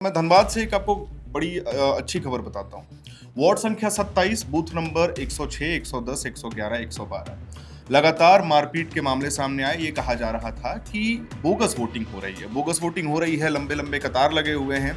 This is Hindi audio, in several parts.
मैं धनबाद से एक आपको बड़ी अच्छी खबर बताता हूँ। वार्ड संख्या 27, बूथ नंबर 106, 110, 111, 112। लगातार मारपीट के मामले सामने आए। ये कहा जा रहा था कि बोगस वोटिंग हो रही है। बोगस वोटिंग हो रही है, लंबे-लंबे कतार लगे हुए हैं।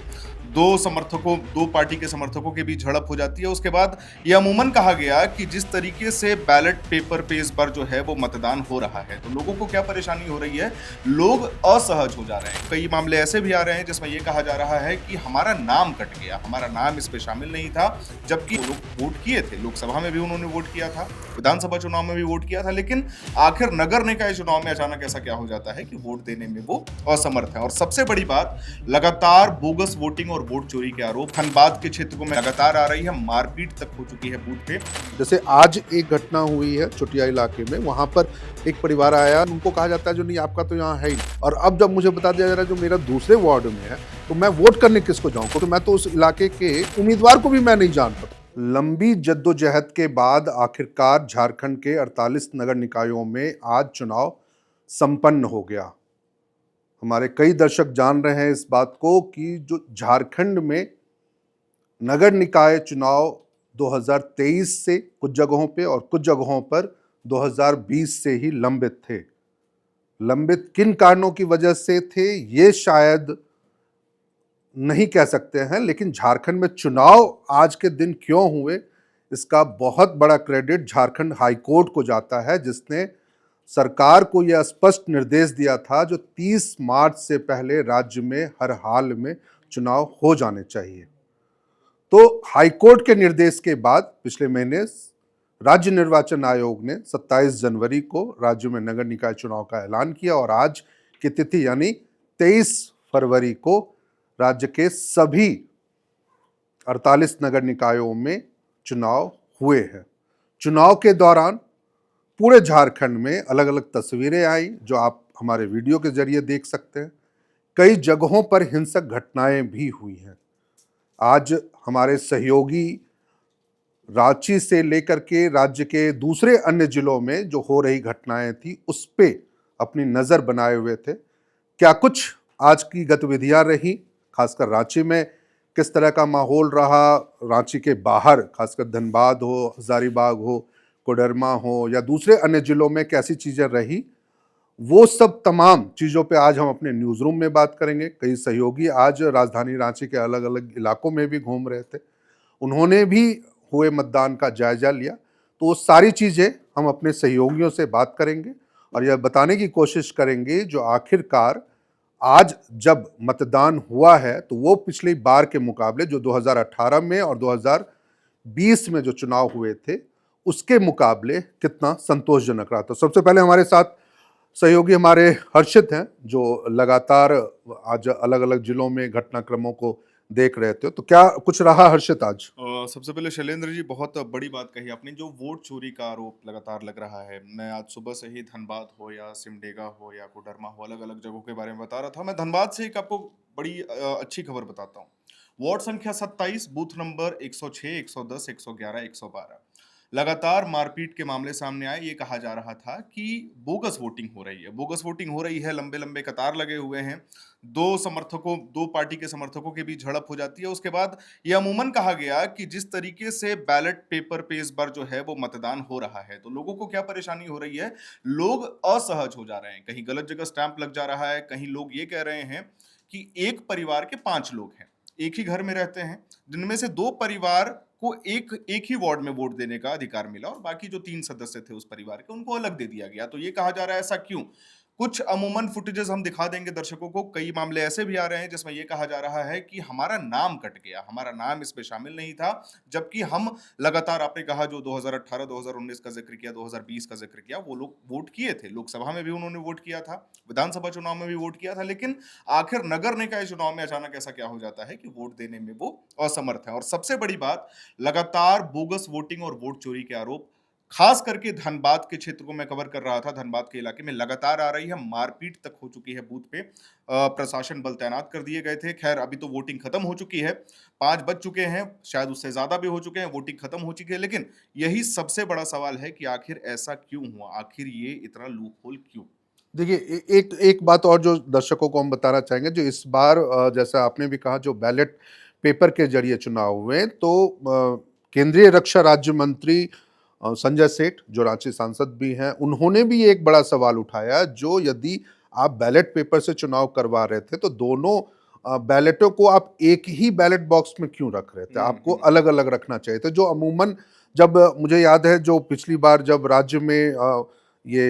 2 पार्टी के समर्थकों के बीच झड़प हो जाती है। उसके बाद ये अमूमन कहा गया कि जिस तरीके से बैलेट पेपर पे इस बार जो है वो मतदान हो रहा है, तो लोगों को क्या परेशानी हो रही है, लोग असहज हो जा रहे हैं। कई मामले ऐसे भी आ रहे हैं जिसमें ये कहा जा रहा है कि हमारा नाम कट गया, हमारा नाम इस पे शामिल नहीं था, जबकि वो लोग वोट किए थे। लोकसभा में भी उन्होंने वोट किया था, विधानसभा चुनाव में भी वोट किया था, लेकिन आखिर नगर निकाय चुनाव में अचानक ऐसा क्या हो जाता है कि वोट देने में वो असमर्थ है। और सबसे बड़ी बात, लगातार बोगस वोटिंग और वोट चोरी के आरोप धनबाद के क्षेत्रों में लगातार आ रही है। मारपीट तक हो चुकी है बूथ पे। जैसे आज एक घटना हुई है चुटिया इलाके में, वहां पर एक परिवार आया, उनको कहा जाता है जो नहीं आपका तो यहाँ है ही, और अब जब मुझे बता दिया जा रहा है जो मेरा दूसरे वार्ड में है, तो मैं वोट करने किसको जाऊं? तो मैं तो उस इलाके के उम्मीदवार को भी मैं नहीं जानता। लंबी जद्दोजहद के बाद आखिरकार झारखंड के 48 नगर निकायों में आज चुनाव संपन्न हो गया। हमारे कई दर्शक जान रहे हैं इस बात को कि जो झारखंड में नगर निकाय चुनाव 2023 से कुछ जगहों पे और कुछ जगहों पर 2020 से ही लंबित थे। लंबित किन कारणों की वजह से थे ये शायद नहीं कह सकते हैं, लेकिन झारखंड में चुनाव आज के दिन क्यों हुए इसका बहुत बड़ा क्रेडिट झारखंड हाईकोर्ट को जाता है, जिसने सरकार को यह स्पष्ट निर्देश दिया था जो 30 मार्च से पहले राज्य में हर हाल में चुनाव हो जाने चाहिए। तो हाईकोर्ट के निर्देश के बाद पिछले महीने राज्य निर्वाचन आयोग ने 27 जनवरी को राज्य में नगर निकाय चुनाव का ऐलान किया और आज की तिथि यानी 23 फरवरी को राज्य के सभी 48 नगर निकायों में चुनाव हुए हैं। चुनाव के दौरान पूरे झारखंड में अलग अलग तस्वीरें आई जो आप हमारे वीडियो के जरिए देख सकते हैं। कई जगहों पर हिंसक घटनाएं भी हुई हैं। आज हमारे सहयोगी रांची से लेकर के राज्य के दूसरे अन्य जिलों में जो हो रही घटनाएं थी उस पे अपनी नज़र बनाए हुए थे। क्या कुछ आज की गतिविधियां रही, खासकर रांची में किस तरह का माहौल रहा, रांची के बाहर खासकर धनबाद हो, हजारीबाग हो, कोडरमा हो या दूसरे अन्य जिलों में कैसी चीज़ें रही, वो सब तमाम चीज़ों पे आज हम अपने न्यूज़ रूम में बात करेंगे। कई सहयोगी आज राजधानी रांची के अलग अलग इलाकों में भी घूम रहे थे, उन्होंने भी हुए मतदान का जायजा लिया। तो वो सारी चीज़ें हम अपने सहयोगियों से बात करेंगे और यह बताने की कोशिश करेंगे जो आखिरकार आज जब मतदान हुआ है तो वो पिछली बार के मुकाबले जो 2018 में और 2020 में जो चुनाव हुए थे उसके मुकाबले कितना संतोषजनक रहा। तो सबसे पहले हमारे साथ सहयोगी हमारे हर्षित हैं जो लगातार आज अलग अलग जिलों में घटनाक्रमों को देख रहे थे। तो क्या कुछ रहा हर्षित आज? सबसे पहले शैलेंद्र जी, बहुत बड़ी बात कही आपने। जो वोट चोरी का आरोप लगातार लग रहा है, मैं आज सुबह से ही धनबाद हो या सिमडेगा हो या कोडरमा हो, अलग अलग जगहों के बारे में बता रहा था। मैं धनबाद से एक आपको बड़ी अच्छी खबर बताता हूँ। वार्ड संख्या 27, बूथ नंबर 106, 110, 111, 112। लगातार मारपीट के मामले सामने आए। ये कहा जा रहा था कि बोगस वोटिंग हो रही है। बोगस वोटिंग हो रही है, लंबे-लंबे कतार लगे हुए हैं। 2 पार्टी के समर्थकों के बीच झड़प हो जाती है। उसके बाद ये अमूमन कहा गया कि जिस तरीके से बैलेट पेपर पे इस बार जो है वो मतदान हो रहा है, तो लोगों को क्या परेशानी हो रही है, लोग असहज हो जा रहे हैं। कहीं गलत जगह स्टैंप लग जा रहा है, कहीं लोग ये कह रहे हैं कि एक परिवार के 5 लोग हैं, एक ही घर में रहते हैं, जिनमें से 2 परिवार को एक ही वार्ड में वोट देने का अधिकार मिला और बाकी जो 3 सदस्य थे उस परिवार के, उनको अलग दे दिया गया। तो ये कहा जा रहा है, ऐसा क्यों? कुछ अमूमन फुटेजेस हम दिखा देंगे दर्शकों को। कई मामले ऐसे भी आ रहे हैं जिसमें ये कहा जा रहा है कि हमारा नाम कट गया, हमारा नाम इसमें शामिल नहीं था, जबकि हम लगातार, आपने कहा जो 2018, 2019 का ज़िक्र किया, 2020 का ज़िक्र किया, वो लोग वोट किए थे। लोकसभा में भी उन्होंने वोट किया था, विधानसभा चुनाव में भी वोट किया था, लेकिन आखिर नगर निकाय चुनाव में अचानक ऐसा क्या हो जाता है कि वोट देने में वो असमर्थ है। और सबसे बड़ी बात, लगातार बोगस वोटिंग और वोट चोरी के आरोप खास करके धनबाद के क्षेत्र को मैं कवर कर रहा था। धनबाद के इलाके में लगातार आ रही है, मारपीट तक हो चुकी है बूथ पे। प्रशासन बल तैनात कर दिए गए थे। खैर, अभी तो वोटिंग खत्म हो चुकी है, 5 बज चुके हैं, शायद उससे ज्यादा भी हो चुके हैं, वोटिंग खत्म हो चुकी है। लेकिन यही सबसे बड़ा सवाल है कि आखिर ऐसा क्यों हुआ, आखिर ये इतना लूप होल क्यों? देखिए एक एक बात और जो दर्शकों को हम बताना चाहेंगे, जो इस बार जैसा आपने भी कहा, जो बैलेट पेपर के जरिए चुनाव हुए, तो केंद्रीय रक्षा राज्य मंत्री संजय सेठ, जो रांची सांसद भी हैं, उन्होंने भी एक बड़ा सवाल उठाया, जो यदि आप बैलेट पेपर से चुनाव करवा रहे थे तो दोनों बैलेटों को आप एक ही बैलेट बॉक्स में क्यों रख रहे थे, आपको अलग अलग रखना चाहिए था। जो अमूमन जब मुझे याद है, जो पिछली बार जब राज्य में ये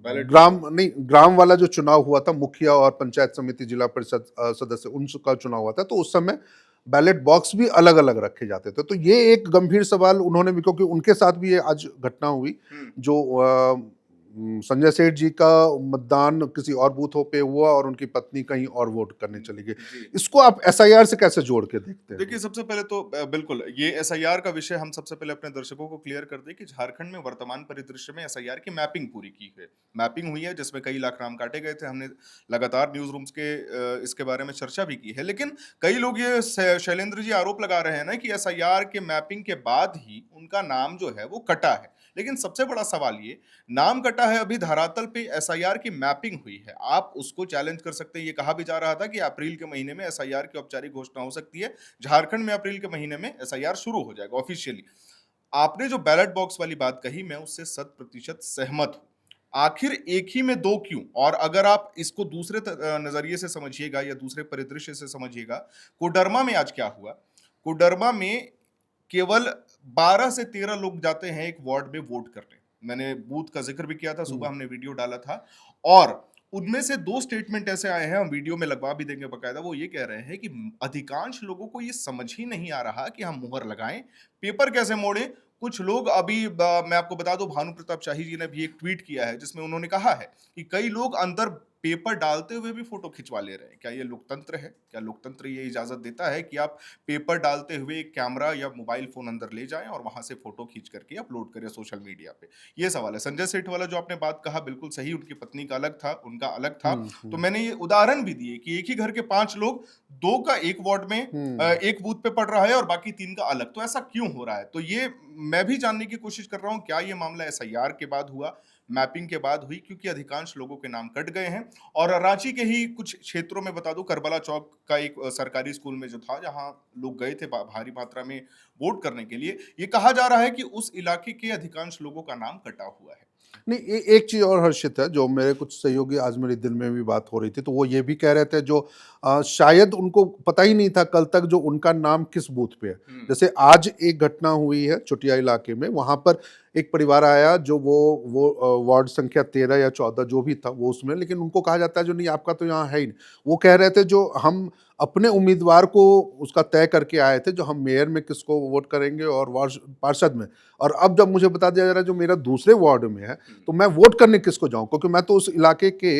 बैलेट ग्राम नहीं, ग्राम वाला जो चुनाव हुआ था, मुखिया और पंचायत समिति जिला परिषद सदस्य उनका चुनाव हुआ था, तो उस समय बैलेट बॉक्स भी अलग अलग रखे जाते थे। तो ये एक गंभीर सवाल उन्होंने भी, क्योंकि उनके साथ भी ये आज घटना हुई, जो संजय सेठ जी का मतदान किसी और बूथों पे हुआ और उनकी पत्नी कहीं और वोट करने चली गई। जी। इसको आप एसआईआर से कैसे जोड़ के देखते हैं? देखिए, सबसे पहले तो बिल्कुल, ये एसआईआर का विषय हम सबसे पहले अपने दर्शकों को क्लियर कर दें कि झारखंड में वर्तमान परिदृश्य में एसआईआर की मैपिंग पूरी की है। मैपिंग हुई है जिसमें कई लाख नाम काटे गए थे। हमने लगातार न्यूज़ रूम्स के इसके बारे में चर्चा भी की है। लेकिन कई लोग ये शैलेंद्र जी आरोप लगा रहे हैं ना कि एसआईआर के मैपिंग के बाद ही उनका नाम जो है वो कटा है। लेकिन सबसे बड़ा सवाल ये, नाम कटा है, अभी धरातल पे एसआईआर की मैपिंग हुई है। आप उसको चैलेंज कर सकते हैं। ये कहा भी जा रहा था कि अप्रैल के महीने में एसआईआर की औपचारिक घोषणा हो सकती है। झारखंड में अप्रैल के महीने में एसआईआर शुरू हो जाएगा ऑफिशियली। आपने जो बैलेट बॉक्स वाली बात कही, मैं उससे 100% सहमत हूं। आखिर एक ही में दो क्यों? और अगर आप इसको दूसरे नजरिए से समझिएगा या दूसरे परिदृश्य से समझिएगा, कोडरमा में आज क्या हुआ? कोडरमा में केवल 12 से 13 लोग जाते हैं एक वार्ड में वोट करने। मैंने बूथ का जिक्र भी किया था, सुबह हमने वीडियो डाला था, और उनमें से 2 स्टेटमेंट ऐसे आए हैं, हम वीडियो में लगवा भी देंगे बकायदा। वो ये कह रहे हैं कि अधिकांश लोगों को ये समझ ही नहीं आ रहा कि हम मुहर लगाएं, पेपर कैसे मोड़ें। कुछ लोग अभी मैं आपको बता दूं, भानु प्रताप शाही जी ने भी एक ट्वीट किया है जिसमें उन्होंने कहा है कि कई लोग अंदर पेपर डालते हुए भी फोटो खिंचवा ले रहे हैं। क्या ये लोकतंत्र है? क्या लोकतंत्र ये इजाजत देता है कि आप पेपर डालते हुए एक कैमरा या मोबाइल फोन अंदर ले जाएं और वहां से फोटो खींच करके अपलोड करें सोशल मीडिया पे? ये सवाल है। संजय सेठ वाला जो आपने बात कहा, बिल्कुल सही, उनकी पत्नी का अलग था, उनका अलग था। तो मैंने ये उदाहरण भी दिए कि एक ही घर के 5 लोग, 2 का एक वार्ड में एक बूथ पे पड़ रहा है और बाकी 3 का अलग। तो ऐसा क्यों हो रहा है? तो ये मैं भी जानने की कोशिश कर रहा हूं, क्या ये मामला एसआईआर के बाद हुआ, मैपिंग के बाद हुई? क्योंकि अधिकांश लोगों के नाम कट गए हैं। और रांची के ही कुछ क्षेत्रों में बता दूं, करबला चौक का एक सरकारी स्कूल में जो था, जहां लोग गए थे भारी मात्रा में वोट करने के लिए, ये कहा जा रहा है कि उस इलाके के अधिकांश लोगों का नाम कटा हुआ है। नहीं, एक चीज़ और हर्षित है, जो मेरे कुछ सहयोगी, आज मेरे दिल में भी बात हो रही थी, तो वो ये भी कह रहे थे, जो शायद उनको पता ही नहीं था कल तक जो उनका नाम किस बूथ पे है। जैसे आज एक घटना हुई है चुटिया इलाके में, वहाँ पर एक परिवार आया, जो वो वार्ड संख्या 13 या 14 जो भी था वो उसमें, लेकिन उनको कहा जाता है जो नहीं, आपका तो यहाँ है ही नहीं। वो कह रहे थे जो हम अपने उम्मीदवार को उसका तय करके आए थे, जो हम मेयर में किसको वोट करेंगे और वार्ड पार्षद में, और अब जब मुझे बता दिया जा रहा है जो मेरा दूसरे वार्ड में है, तो मैं वोट करने किसको जाऊं, क्योंकि मैं तो उस इलाके के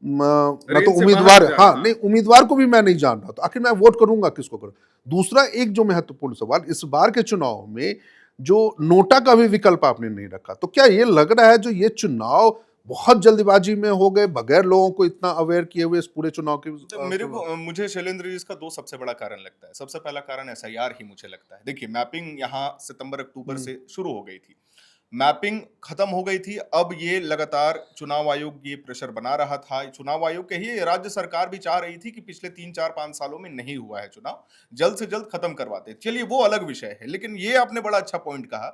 मैं तो रेंज से उम्मीदवार, बाहर जा हाँ रहा। नहीं, उम्मीदवार को भी मैं नहीं जान रहा, तो आखिर मैं वोट करूंगा किसको करूं। दूसरा एक जो महत्वपूर्ण सवाल, इस बार के चुनाव में जो नोटा का भी विकल्प आपने नहीं रखा, तो क्या ये लग रहा है जो ये चुनाव बहुत जल्दबाजी में हो गए, बगैर लोगों को इतना अवेयर किए हुए इस पूरे चुनाव के तो मुझे शैलेंद्र जी इसका 2 सबसे बड़ा कारण लगता है। सबसे पहला कारण एसआईआर ही मुझे लगता है। देखिए, मैपिंग यहाँ सितंबर अक्टूबर से शुरू हो गई थी। मैपिंग खत्म हो गई थी। अब ये लगातार चुनाव आयोग ये प्रेशर बना रहा था। चुनाव आयोग के ही राज्य सरकार भी चाह रही थी कि पिछले 3, 4, 5 सालों में नहीं हुआ है चुनाव, जल्द से जल्द खत्म करवाते। चलिए, वो अलग विषय है। लेकिन ये आपने बड़ा अच्छा पॉइंट कहा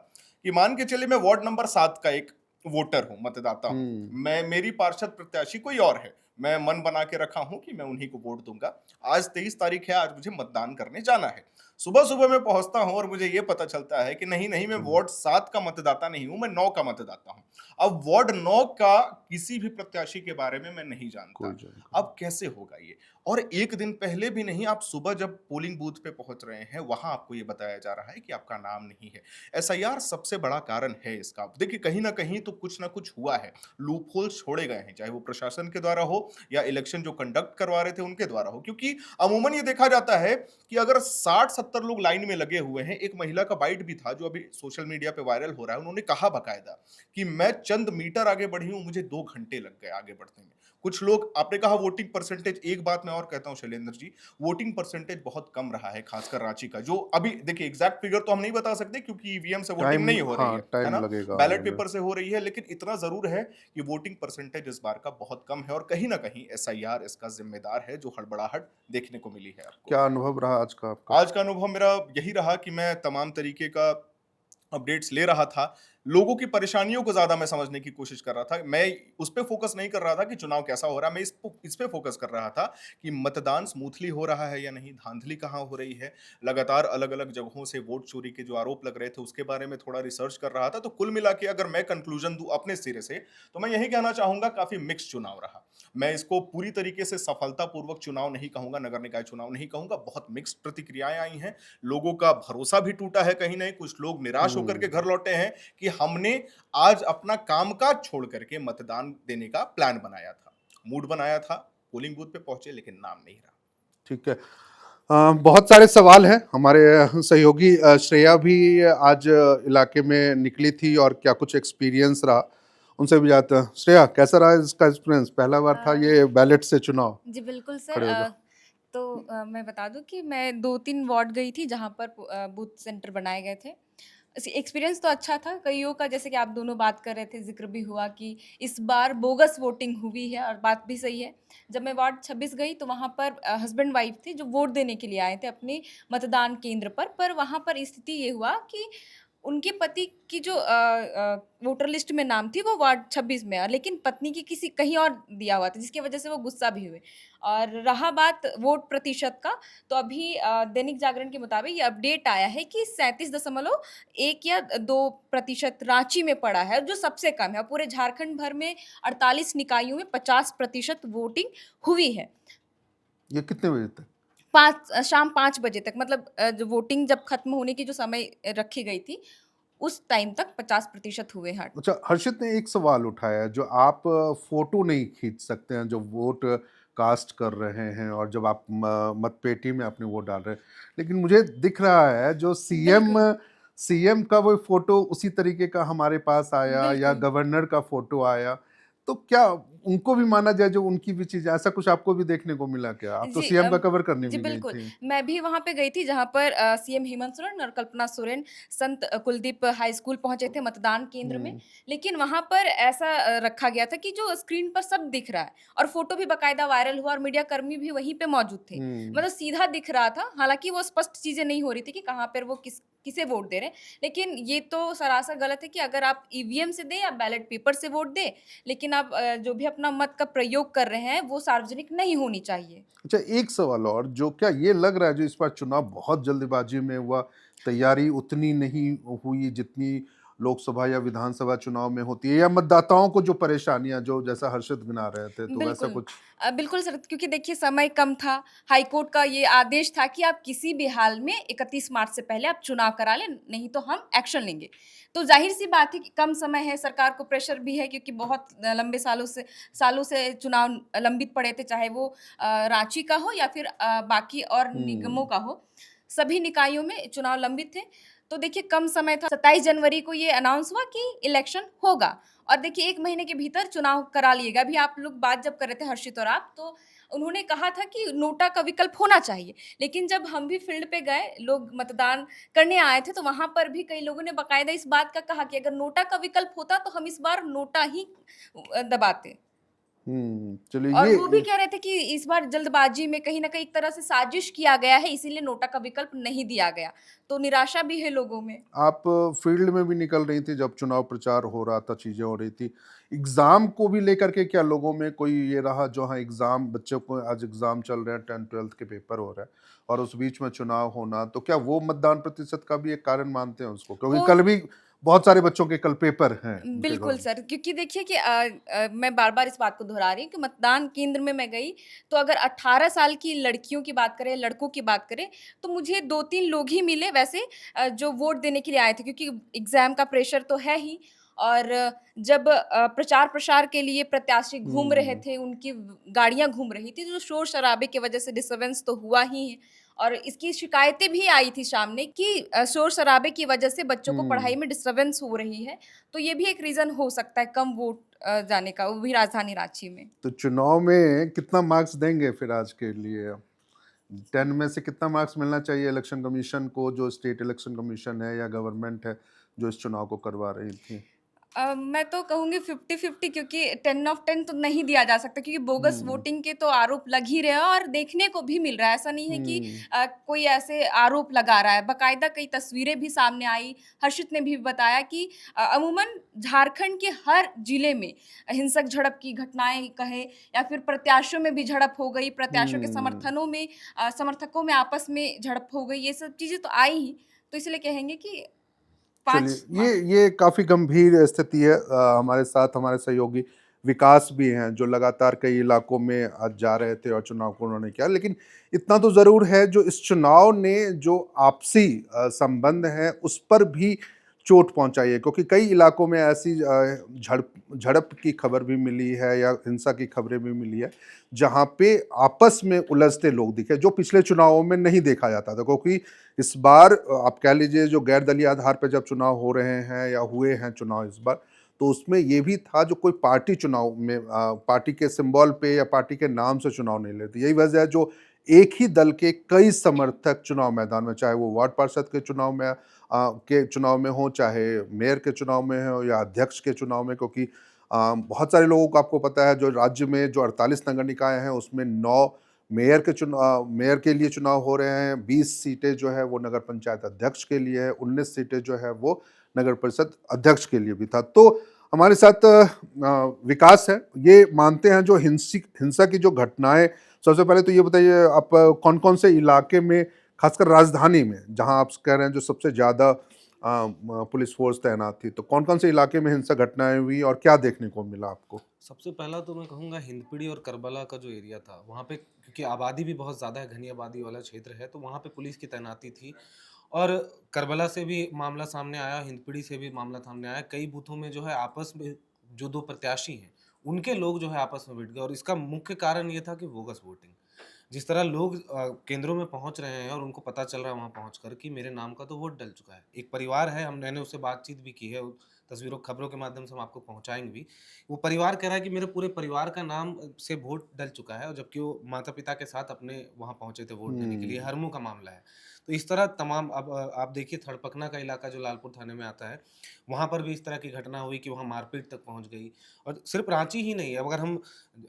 कि मान के चलिए मैं वार्ड नंबर 7 का एक वोटर हूं, मतदाता हूं। मैं, मेरी पार्षद प्रत्याशी कोई और है। मैं मन बना के रखा हूं कि मैं उन्हीं को वोट दूंगा। आज 23 तारीख है, आज मुझे मतदान करने जाना है। सुबह सुबह मैं पहुंचता हूं और मुझे यह पता चलता है कि नहीं नहीं, मैं वार्ड 7 का मतदाता नहीं हूं, मैं 9 का मतदाता हूं। अब वार्ड 9 का किसी भी प्रत्याशी के बारे में मैं नहीं जानता। अब कैसे होगा ये? और एक दिन पहले भी नहीं, आप सुबह जब पोलिंग बूथ पे पहुंच रहे हैं, वहां आपको ये बताया जा रहा है कि आपका नाम नहीं है। एसआईआर सबसे बड़ा कारण है इसका। देखिए, कहीं ना कहीं तो कुछ ना कुछ हुआ है, लूप होल छोड़े गए हैं, चाहे वो प्रशासन के द्वारा हो या इलेक्शन जो कंडक्ट करवा रहे थे उनके द्वारा हो। क्योंकि अमूमन ये देखा जाता है कि अगर 60-70 लोग लाइन में लगे हुए हैं, एक महिला का बाइट भी था जो अभी सोशल मीडिया पे वायरल हो रहा है, उन्होंने कहा बाकायदा कि मैं चंद मीटर आगे बढ़ी हूँ, मुझे 2 घंटे लग गए आगे बढ़ने में। कुछ लोग, आपने कहा वोटिंग परसेंटेज, एक बात मैं और कहता हूँ शैलेंद्र जी, वोटिंग परसेंटेज बहुत कम रहा है, खासकर रांची का। जो अभी देखिए एग्जैक्ट फिगर तो हम नहीं बता सकते क्योंकि ईवीएम से वोटिंग टाइम, नहीं हो रही हाँ, है टाइम ना? लगेगा आने बैलेट में। पेपर से हो रही है, लेकिन इतना ज़रूर है कि वोटिंग परसेंटेज इस बार का बहुत कम है और कहीं न कहीं एसआईआर इसका ज़िम्मेदार है, जो हड़बड़ाहट देखने को मिली है आपको। क्या अनुभव रहा आज का आपका? आज का अनुभव मेरा यही रहा कि मैं तमाम तरीके का अपडेट्स ले रहा था। लोगों की परेशानियों को ज़्यादा मैं समझने की कोशिश कर रहा था। मैं उस पे फ़ोकस नहीं कर रहा था कि चुनाव कैसा हो रहा है, मैं इस पे फ़ोकस कर रहा था कि मतदान स्मूथली हो रहा है या नहीं, धांधली कहाँ हो रही है। लगातार अलग-अलग जगहों से वोट चोरी के जो आरोप लग रहे थे, उसके बारे में थोड़ा रिसर्च कर रहा था। तो कुल मिला के अगर मैं कन्क्लूज़न दूँ अपने सिरे से, तो मैं यही कहना चाहूँगा, काफ़ी मिक्स्ड चुनाव रहा। मैं इसको पूरी तरीके से सफलतापूर्वक चुनाव नहीं कहूँगा, नगर निकाय चुनाव नहीं कहूँगा, बहुत मिक्स्ड प्रतिक्रियाएँ आई हैं। लोगों का भरोसा भी टूटा है कहीं न, कुछ लोग निराश होकर के हुँ। घर लौटे हैं कि हमने आज अपना कामकाज छोड़ करके मतदान देने का प्लान बनाया था, मूड बनाया था, पोलिंग बूथ पे पहुंचे लेकिन नाम नहीं रहा। ठीक है। बहुत सारे सवाल हैं। हमारे सहयोगी श्रेया भी आज इलाके में निकली थी और क्या कुछ एक्सपीरियंस रहा, उनसे भी जानते हैं। श्रेया, कैसा रहा इसका एक्सपीरियंस? पहला बार था अ, ये बैलेट से चुनाव जी बिल्कुल सर। खड़े होकर? तो मैं बता दूँ कि मैं 2-3 वार्ड गई थी जहाँ पर बूथ सेंटर बनाए गए थे। एक्सपीरियंस तो अच्छा था, कइयों का जैसे कि आप दोनों बात कर रहे थे, ज़िक्र भी हुआ कि इस बार बोगस वोटिंग हुई है और बात भी सही है। जब मैं वार्ड 26 गई तो वहाँ पर हस्बैंड वाइफ थे जो वोट देने के लिए आए थे अपने मतदान केंद्र पर वहाँ पर स्थिति ये हुआ कि उनके पति की जो वोटर लिस्ट में नाम थी वो वार्ड 26 में है, लेकिन पत्नी की किसी कहीं और दिया हुआ था, जिसकी वजह से वो गुस्सा भी हुए। और रहा बात वोट प्रतिशत का, तो अभी दैनिक जागरण के मुताबिक ये अपडेट आया है कि 37.1 या 2% रांची में पड़ा है, जो सबसे कम है। पूरे झारखंड भर में 48 निकायों में 50% वोटिंग हुई है। ये कितने बजे तक? शाम 5 बजे तक, मतलब जो वोटिंग जब खत्म होने की जो समय रखी गई थी, उस टाइम तक 50% हुए हैं। अच्छा, हर्षित ने एक सवाल उठाया, जो आप फोटो नहीं खींच सकते हैं जो वोट कास्ट कर रहे हैं और जब आप मतपेटी में अपने वोट डाल रहे हैं, लेकिन मुझे दिख रहा है जो सीएम बिल्कुल, सीएम का वो फोटो उसी तरीके का हमारे पास आया या बिल्कुल। गवर्नर का फोटो आया, तो क्या उनको भी माना जाए जो उनकी भी चीज, ऐसा कुछ आपको भी देखने को मिला क्या? आप तो जी सीएम का कवर करने जी भी गई बिल्कुल। थी। मैं भी वहाँ पे गई थी जहाँ पर सीएम हेमंत सोरेन और कल्पना सोरेन संत कुलदीप हाई स्कूल पहुँचे थे मतदान केंद्र में। हम्म। लेकिन वहाँ पर ऐसा रखा गया था कि जो स्क्रीन पर सब दिख रहा है और फ़ोटो भी बाकायदा वायरल हुआ और मीडिया कर्मी भी वहीं पे मौजूद थे। हम्म। मतलब सीधा दिख रहा था, हालाँकि वो स्पष्ट चीज़ें नहीं हो रही थी कि कहाँ पर वो किसे वोट दे रहे हैं। लेकिन ये तो सरासर गलत है कि अगर आप ईवीएम से दें या बैलेट पेपर से वोट दें, लेकिन आप जो भी अपना मत का प्रयोग कर रहे हैं, वो सार्वजनिक नहीं होनी चाहिए। अच्छा, एक सवाल और, जो क्या ये लग रहा है जो इस बार चुनाव बहुत जल्दबाजी में हुआ, तैयारी उतनी नहीं हुई जितनी लोकसभा या विधानसभा चुनाव में होती है, या मतदाताओं को जो परेशानियां, जो जैसा हर्षित गिना रहे थे, तो वैसा बिल्कुल। कुछ? बिल्कुल सर, क्योंकि देखिए समय कम था, हाईकोर्ट का ये आदेश था कि आप किसी भी हाल में 31 मार्च से पहले आप चुनाव करा लें, नहीं तो हम एक्शन लेंगे। तो ज़ाहिर-सी बात है कि कम समय है, सरकार को प्रेशर भी है क्योंकि बहुत लंबे सालों से चुनाव लंबित पड़े थे, चाहे वो रांची का हो या फिर बाकी और निगमों हम्म। का हो। सभी निकायों में चुनाव लंबित थे। तो देखिए कम समय था, 27 जनवरी को ये अनाउंस हुआ कि इलेक्शन होगा। और देखिए 1 महीने के भीतर चुनाव करा लिएगा। अभी आप लोग बात जब कर रहे थे हर्षित और आप, तो उन्होंने कहा था कि नोटा का विकल्प होना चाहिए। लेकिन जब हम भी फील्ड पे गए, लोग मतदान करने आए थे, तो वहाँ पर भी कई लोगों ने बाकायदा इस बात का कहा कि अगर नोटा का विकल्प होता तो हम इस बार नोटा ही दबाते। चलिए और वो भी ये, कह रहे थे कि इस बार जल्दबाजी में कहीं न कहीं एक तरह से साजिश किया गया है, इसीलिए नोटा का विकल्प नहीं दिया गया। तो निराशा भी है लोगों में। आप फील्ड में भी निकल रही थी जब चुनाव प्रचार हो रहा था, चीजें हो रही थी, एग्जाम को भी लेकर के क्या लोगों में कोई ये रहा, जो हाँ एग्जाम, बच्चों को आज एग्जाम चल रहे हैं, 10th 12th के पेपर हो रहे हैं और उस बीच में चुनाव होना, तो क्या वो मतदान प्रतिशत का भी एक कारण मानते हैं उसको, क्योंकि हो कल भी बहुत सारे बच्चों के कल पेपर हैं उनके घरों बिल्कुल में? सर, क्योंकि देखिए कि मैं बार-बार इस बात को दोहरा रही हूँ कि मतदान केंद्र में मैं गई, तो अगर 18 साल की लड़कियों की बात करें, लड़कों की बात करें, तो मुझे 2-3 लोग ही मिले वैसे जो वोट देने के लिए आए थे, क्योंकि एग्ज़ाम का प्रेशर तो है ही। और जब प्रचार-प्रसार के लिए प्रत्याशी घूम रहे हम्म। थे, उनकी गाड़ियाँ घूम रही थी, तो शोर-शराबे की वजह से डिस्टर्बेंस तो हुआ ही है। और इसकी शिकायतें भी आई थी सामने कि शोर-शराबे की वजह से बच्चों को पढ़ाई में डिस्टर्बेंस हो रही है। तो ये भी एक रीज़न हो सकता है कम वोट जाने का, वो भी राजधानी रांची में। तो चुनाव में कितना मार्क्स देंगे फिर आज के लिए? 10 में से कितना मार्क्स मिलना चाहिए इलेक्शन कमीशन को, जो स्टेट इलेक्शन कमीशन है या गवर्नमेंट है, जो इस चुनाव को करवा रही थी? मैं तो कहूँगी 50-50 क्योंकि 10 ऑफ 10 तो नहीं दिया जा सकता क्योंकि बोगस हुँ, वोटिंग के तो आरोप लग ही रहे हैं और देखने को भी मिल रहा है। ऐसा नहीं है कि हुँ, कोई ऐसे आरोप लगा रहा है। बाकायदा कई तस्वीरें भी सामने आई। हर्षित ने भी बताया कि अमूमन झारखंड के हर जिले में हिंसक झड़प की घटनाएँ कहें या फिर प्रत्याशियों में भी झड़प हो गई, प्रत्याशियों के हुँ। समर्थनों में समर्थकों में आपस में झड़प हो गई। ये सब चीज़ें तो आई ही। तो इसलिए कहेंगे कि चलिए, 5 मार्क्स। ये काफ़ी गंभीर स्थिति है। हमारे साथ हमारे सहयोगी विकास भी हैं, जो लगातार कई इलाकों में आज जा रहे थे और चुनाव को उन्होंने किया। लेकिन इतना तो ज़रूर है, जो इस चुनाव ने जो आपसी संबंध हैं, उस पर भी चोट पहुँचाई है, क्योंकि कई इलाकों में ऐसी झड़प झड़प की खबर भी मिली है या हिंसा की खबरें भी मिली है, जहाँ पे आपस में उलझते लोग दिखे, जो पिछले चुनावों में नहीं देखा जाता था। क्योंकि इस बार आप कह लीजिए, जो गैर दलीय आधार पर जब चुनाव हो रहे हैं या हुए हैं चुनाव इस बार, तो उसमें ये भी था, जो कोई पार्टी चुनाव में पार्टी के सिंबल पे या पार्टी के नाम से चुनाव नहीं लड़ती। यही वजह है, जो एक ही दल के कई समर्थक चुनाव मैदान में, चाहे वो वार्ड पार्षद के चुनाव में हो, चाहे मेयर के चुनाव में हो या अध्यक्ष के चुनाव में, क्योंकि बहुत सारे लोगों को, आपको पता है, जो राज्य में जो 48 नगर निकाय हैं, उसमें 9 मेयर के लिए चुनाव हो रहे हैं, 20 सीटें जो है वो नगर पंचायत अध्यक्ष के लिए है, 19 सीटें जो है वो नगर परिषद अध्यक्ष के लिए भी था। तो हमारे साथ विकास है, ये मानते हैं जो हिंसा की जो घटनाएं, सबसे पहले तो ये बताइए, आप कौन कौन से इलाके में, खासकर राजधानी में जहां आप कह रहे हैं जो सबसे ज्यादा पुलिस फोर्स तैनात थी, तो कौन कौन से इलाके में हिंसक घटनाएं हुई और क्या देखने को मिला आपको? सबसे पहला तो मैं कहूँगा हिंदपीढ़ी और करबला का जो एरिया था, वहाँ पे क्योंकि आबादी भी बहुत ज़्यादा है, घनी आबादी वाला क्षेत्र है, तो वहाँ पे पुलिस की तैनाती थी और करबला से भी मामला सामने आया, हिंदपीढ़ी से भी मामला सामने आया। कई बूथों में जो है आपस में जो 2 प्रत्याशी हैं, उनके लोग जो है आपस में भिड़ गए और इसका मुख्य कारण ये था कि बोगस वोटिंग। जिस तरह लोग केंद्रों में पहुँच रहे हैं और उनको पता चल रहा है वहाँ पहुँचकर कि मेरे नाम का तो वोट डल चुका है। एक परिवार है, मैंने उससे बातचीत भी की है, तस्वीरों, खबरों के माध्यम से हम आपको पहुँचाएँगे भी। वो परिवार कह रहा है कि मेरे पूरे परिवार का नाम से वोट डल चुका है और जबकि वो माता-पिता के साथ अपने वहाँ पहुँचे थे वोट देने के लिए, हम्म। हरमू का मामला है। तो इस तरह तमाम अब आप देखिए थड़पकना का इलाका जो लालपुर थाने में आता है, वहाँ पर भी इस तरह की घटना हुई कि वहाँ मारपीट तक पहुँच गई और सिर्फ़ रांची ही नहीं है, अगर हम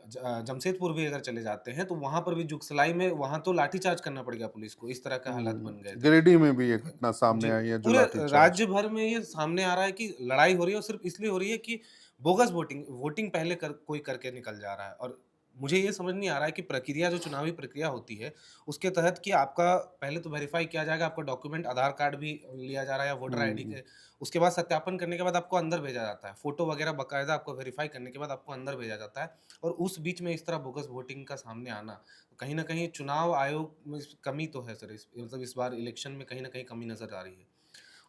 जमशेदपुर भी अगर चले जाते हैं, तो वहाँ पर भी जुगसलाई में वहाँ तो लाठीचार्ज करना पड़ गया पुलिस को, इस तरह के हालात बन गए थे। गिरिडीह में भी ये घटना सामने जी, आई है, जो पूरे लाठीचार्ज। राज्य भर में ये सामने आ रहा है कि लड़ाई हो रही है और सिर्फ़ इसलिए हो रही है कि बोगस वोटिंग वोटिंग पहले कोई करके निकल जा रहा है और मुझे ये समझ नहीं आ रहा है कि प्रक्रिया जो चुनावी प्रक्रिया होती है, उसके तहत कि आपका पहले तो वेरीफ़ाई किया जाएगा, आपका डॉक्यूमेंट आधार कार्ड भी लिया जा रहा है या वोटर आईडी हम्म। के, उसके बाद सत्यापन करने के बाद आपको अंदर भेजा जाता है। फ़ोटो वगैरह बाकायदा आपको वेरीफ़ाई करने के बाद आपको अंदर भेजा जाता है और उस बीच में इस तरह बोगस वोटिंग का सामने आना, कहीं न कहीं चुनाव आयोग में कमी तो है सर, मतलब इस बार इलेक्शन में कहीं न कहीं कमी नज़र आ रही है।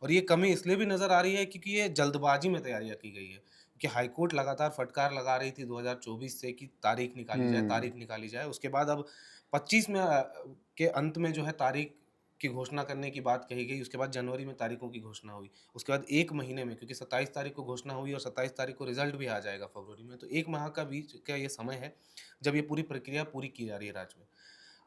और ये कमी इसलिए भी नज़र आ रही है क्योंकि ये जल्दबाजी में तैयारियाँ की गई है। कि हाईकोर्ट लगातार फटकार लगा रही थी 2024 से कि हम्म। तारीख निकाली जाए। उसके बाद अब 25 में के अंत में जो है तारीख की घोषणा करने की बात कही गई। उसके बाद जनवरी में तारीखों की घोषणा हुई। उसके बाद 1 महीने में क्योंकि 27 तारीख को घोषणा हुई और 27 तारीख को रिज़ल्ट भी आ जाएगा फरवरी में। तो 1 माह का बीच का ये समय है, जब ये पूरी प्रक्रिया पूरी की जा रही है राज्य में।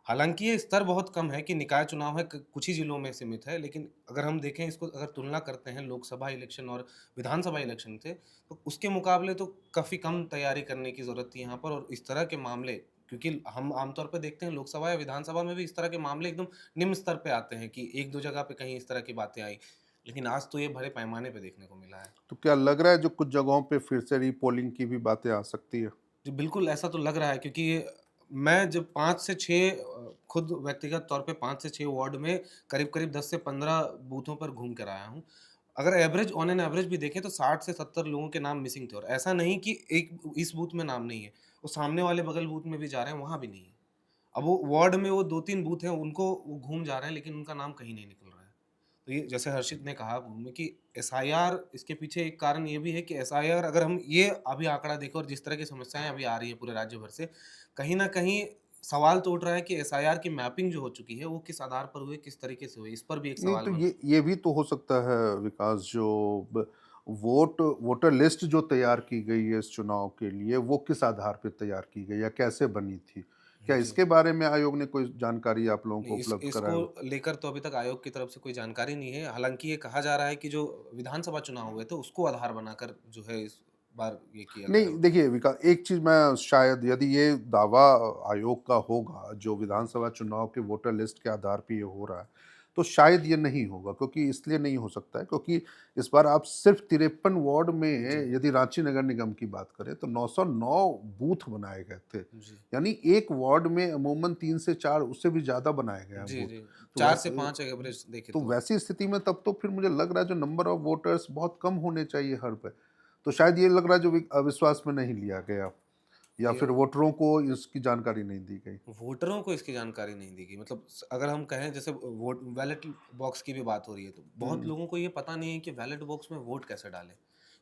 हालाँकि ये स्तर बहुत कम है कि निकाय चुनाव है, क कुछ ही ज़िलों में सीमित है, लेकिन अगर हम देखें इसको अगर तुलना करते हैं लोकसभा इलेक्शन और विधानसभा इलेक्शन से, तो उसके मुकाबले तो काफ़ी कम तैयारी करने की ज़रूरत थी यहाँ पर और इस तरह के मामले क्योंकि हम आमतौर पे देखते हैं लोकसभा या विधानसभा में भी इस तरह के मामले एकदम निम्न स्तर पे आते हैं कि 1-2 जगह पे कहीं इस तरह की बातें आई। लेकिन आज तो ये बड़े पैमाने पे देखने को मिला है। तो क्या लग रहा है, जो कुछ जगहों पे फिर से रीपोलिंग की भी बातें आ सकती है? जी, बिल्कुल ऐसा तो लग रहा है क्योंकि मैं जब 5 से 6 खुद व्यक्तिगत तौर पे 5 से 6 वार्ड में करीब-करीब 10 से 15 बूथों पर घूम कर आया हूँ। अगर एवरेज ऑन एन एवरेज भी देखें तो 60 से 70 लोगों के नाम मिसिंग थे और ऐसा नहीं कि एक इस बूथ में नाम नहीं है, वो सामने वाले बगल बूथ में भी जा रहे हैं, वहाँ भी नहीं है। अब वो वार्ड में वो 2-3 बूथ हैं, उनको वो घूम जा रहे हैं लेकिन उनका नाम कहीं नहीं निकल रहा है। तो ये जैसे हर्षित ने कहा पूर्व में कि एसआईआर इसके पीछे एक कारण ये भी है कि एसआईआर अगर हम ये अभी आंकड़ा देखें और जिस तरह की समस्याएँ अभी आ रही है पूरे राज्य भर से, कहीं न कहीं सवाल तो उठ रहा है कि एसआईआर की मैपिंग जो हो चुकी है वो किस आधार पर हुई, किस तरीके से हुई, इस पर भी एक नहीं सवाल तो बन ये भी तो हो सकता है विकास, जो वोटर लिस्ट जो तैयार की गई है इस चुनाव के लिए, वो किस आधार पर तैयार की गई या कैसे बनी थी? क्या जी। इसके बारे में आयोग ने कोई जानकारी आप लोगों को नहीं, उपलब्ध इसको कराया? लेकर तो अभी तक आयोग की तरफ से कोई जानकारी नहीं है। हालाँकि ये कहा जा रहा है कि जो विधानसभा चुनाव हुए थे उसको आधार बनाकर जो है इस बार ये किया गया नहीं है। देखिए एक चीज मैं शायद, यदि ये दावा आयोग का होगा जो विधानसभा चुनाव के वोटर लिस्ट के आधार पे ये हो रहा है, तो शायद ये नहीं होगा, क्योंकि इसलिए नहीं हो सकता है क्योंकि इस बार आप सिर्फ 53 वार्ड में, जी, यदि रांची नगर निगम की बात करें तो 909 बूथ बनाए गए थे। जी। यानी एक वार्ड में अमूमन 3 से 4, उससे भी ज्यादा बनाए गए हैं जी, बूथ। जी। तो 4 से वैसे 5 एवरेज देखें तो तो। वैसी स्थिति में तब तो फिर मुझे लग रहा है जो नंबर ऑफ वोटर्स बहुत कम होने चाहिए हर पे। तो शायद ये लग रहा है जो अविश्वास में नहीं लिया गया, या ये फिर वोटरों को इसकी जानकारी नहीं दी गई। वोटरों को इसकी जानकारी नहीं दी गई। मतलब अगर हम कहें जैसे वोट बैलेट बॉक्स की भी बात हो रही है तो बहुत हम्म। लोगों को ये पता नहीं है कि बैलेट बॉक्स में वोट कैसे डालें,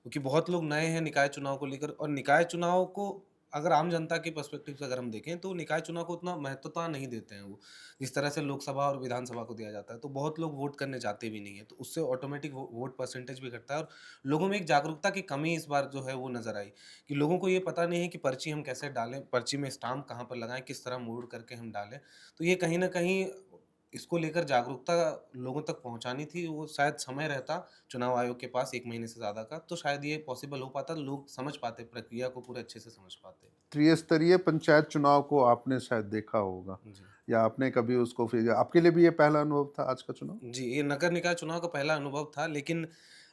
क्योंकि बहुत लोग नए हैं निकाय चुनाव को लेकर। और निकाय चुनाव को अगर आम जनता के पर्सपेक्टिव से अगर हम देखें तो निकाय चुनाव को उतना महत्वता नहीं देते हैं वो, जिस तरह से लोकसभा और विधानसभा को दिया जाता है। तो बहुत लोग वोट करने जाते भी नहीं है, तो उससे ऑटोमेटिक वोट परसेंटेज भी घटता है। और लोगों में एक जागरूकता की कमी इस बार जो है वो नजर आई, कि लोगों को ये पता नहीं है कि पर्ची हम कैसे डालें, पर्ची में स्टाम्प कहाँ पर लगाएँ, किस तरह मोड़ करके हम डालें। तो ये कहीं न कहीं इसको लेकर जागरूकता लोगों तक पहुँचानी थी, वो शायद समय रहता चुनाव आयोग के पास 1 महीने से ज़्यादा का, तो शायद ये पॉसिबल हो पाता, लोग समझ पाते, प्रक्रिया को पूरे अच्छे से समझ पाते। त्रिस्तरीय पंचायत चुनाव को आपने शायद देखा होगा, जी। या आपने कभी उसको, फिर आपके लिए भी ये पहला अनुभव था आज का चुनाव? जी, ये नगर निकाय चुनाव का पहला अनुभव था, लेकिन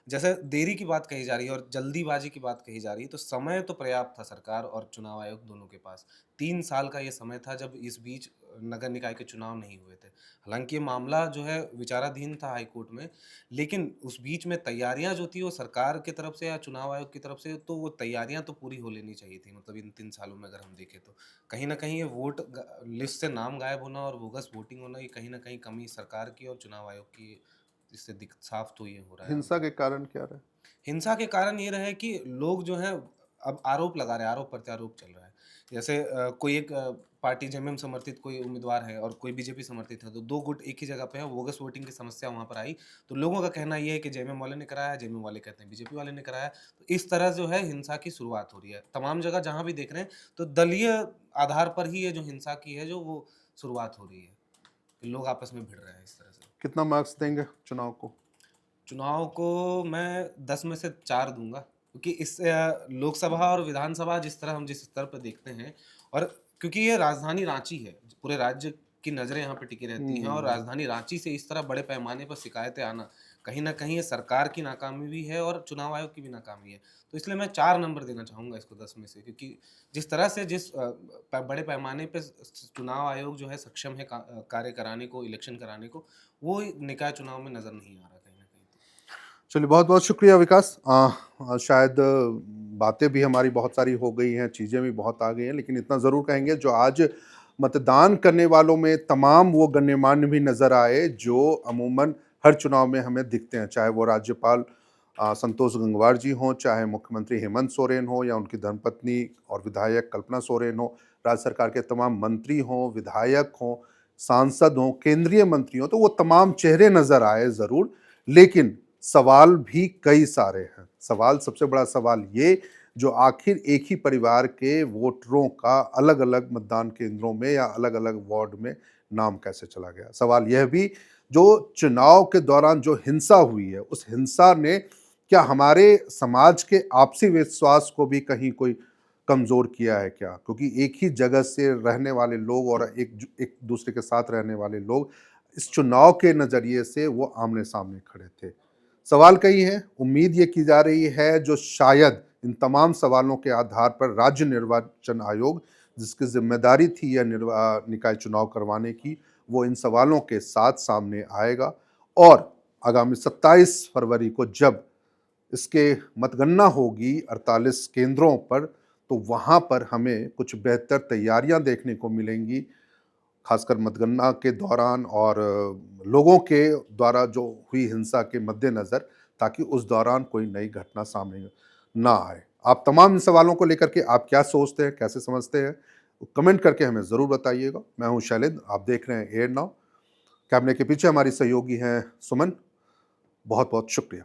जैसे देरी की बात कही जा रही है और जल्दीबाज़ी की बात कही जा रही है, तो समय तो पर्याप्त था सरकार और चुनाव आयोग दोनों के पास। 3 साल का ये समय था जब इस बीच नगर निकाय के चुनाव नहीं हुए थे। हालाँकि ये मामला जो है विचाराधीन था हाई कोर्ट में, लेकिन उस बीच में तैयारियाँ जो थी वो सरकार की तरफ से या चुनाव आयोग की तरफ से, तो वो तैयारियाँ तो पूरी हो लेनी चाहिए थी, मतलब इन 3 सालों में अगर हम देखें तो। कहीं न कहीं ये वोट लिस्ट से नाम गायब होना और बोगस वोटिंग होना, ये कहीं न कहीं कमी सरकार की और चुनाव आयोग की, इससे दिख साफ तो ये हो रहा है हिंसा आगे। के कारण क्या रहे? हिंसा के कारण ये रहे कि लोग जो हैं अब आरोप लगा रहे हैं, आरोप-प्रत्यारोप चल रहा है। जैसे कोई एक पार्टी जेएमएम समर्थित कोई उम्मीदवार है और कोई बीजेपी समर्थित है, तो 2 गुट एक ही जगह पे हैं, बोगस वोटिंग की समस्या वहाँ पर आई। तो लोगों का कहना ये है कि जेएमएम वाले ने कराया है, जेएमएम वाले कहते हैं बीजेपी वाले ने कराया है। तो इस तरह जो है हिंसा की शुरुआत हो रही है। तमाम जगह जहाँ भी देख रहे हैं, तो दलीय आधार पर ही ये जो हिंसा की है, जो वो शुरुआत हो रही है। कि लोग आपस में भिड़ रहे हैं इस तरह से। कितना मार्क्स देंगे चुनाव को? चुनाव को मैं 10 में से 4 दूँगा, क्योंकि इससे लोकसभा और विधानसभा जिस तरह हम जिस स्तर पे देखते हैं, और क्योंकि ये राजधानी रांची है, पूरे राज्य की नज़रें यहाँ पे टिकी रहती हैं, और हम्म। राजधानी रांची से इस तरह बड़े पैमाने पर शिकायतें आना, कहीं न कहीं ये सरकार की नाकामी भी है और चुनाव आयोग की भी नाकामी है। तो इसलिए मैं 4 नंबर देना चाहूँगा इसको 10 में से, क्योंकि जिस तरह से जिस बड़े पैमाने पे चुनाव आयोग जो है सक्षम है कार्य कराने को, इलेक्शन कराने को, वो निकाय चुनाव में नज़र नहीं आ रहा कहीं न कहीं। चलिए, बहुत बहुत शुक्रिया विकास। शायद बातें भी हमारी बहुत सारी हो गई हैं, चीज़ें भी बहुत आ गई हैं, लेकिन इतना ज़रूर कहेंगे जो आज मतदान करने वालों में तमाम वो गण्यमान्य भी नज़र आए जो अमूमन हर चुनाव में हमें दिखते हैं, चाहे वो राज्यपाल संतोष गंगवार जी हों, चाहे मुख्यमंत्री हेमंत सोरेन हो, या उनकी धर्मपत्नी और विधायक कल्पना सोरेन हो, राज्य सरकार के तमाम मंत्री हों, विधायक हों, सांसद हों, केंद्रीय मंत्री हों, तो वो तमाम चेहरे नज़र आए ज़रूर, लेकिन सवाल भी कई सारे हैं। सबसे बड़ा सवाल ये, जो आखिर एक ही परिवार के वोटरों का अलग-अलग मतदान केंद्रों में या अलग-अलग वार्ड में नाम कैसे चला गया? सवाल यह भी, जो चुनाव के दौरान जो हिंसा हुई है, उस हिंसा ने क्या हमारे समाज के आपसी विश्वास को भी कहीं कोई कमज़ोर किया है क्या? क्योंकि एक ही जगह से रहने वाले लोग और एक दूसरे के साथ रहने वाले लोग इस चुनाव के नज़रिए से वो आमने-सामने खड़े थे। सवाल कई हैं, उम्मीद ये की जा रही है जो शायद इन तमाम सवालों के आधार पर राज्य निर्वाचन आयोग, जिसकी जिम्मेदारी थी यह निकाय चुनाव करवाने की, वो इन सवालों के साथ सामने आएगा, और आगामी 27 फरवरी को जब इसके मतगणना होगी 48 केंद्रों पर, तो वहाँ पर हमें कुछ बेहतर तैयारियां देखने को मिलेंगी, खासकर मतगणना के दौरान और लोगों के द्वारा जो हुई हिंसा के मद्देनज़र, ताकि उस दौरान कोई नई घटना सामने ना आए। आप तमाम इन सवालों को लेकर के आप क्या सोचते हैं, कैसे समझते हैं? कमेंट करके हमें ज़रूर बताइएगा। मैं हूँ शैलेंद्र, आप देख रहे हैं एयर नाउ। कैमरे के पीछे हमारी सहयोगी हैं सुमन। बहुत बहुत शुक्रिया।